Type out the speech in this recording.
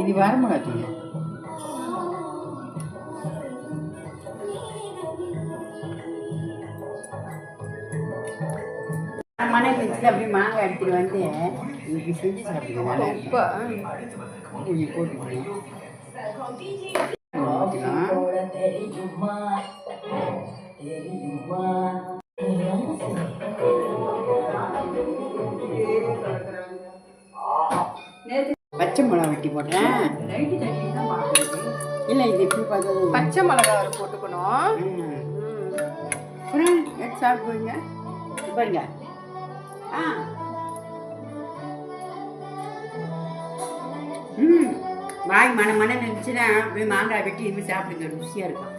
இது வரமாட்டீங்க. மனை வச்சு அப்படியே மாங்காய் எடுத்துட்டு வந்து இப்படி செஞ்சு சாப்பிடுங்க. உப்பா கொஞ்சம் போட்டுக்கணும். பச்சை மிளகா வெட்டி போட்டேன். இல்லை இது எப்படி பார்த்தது பச்சை மிளகா போட்டுக்கணும். அப்புறம் சாப்பிடுங்க பாருங்க. வாய் மன இருந்துச்சுன்னா அப்படியே மாங்காய் வெட்டி இது சாப்பிடுங்க, ருசியாக இருக்கும்.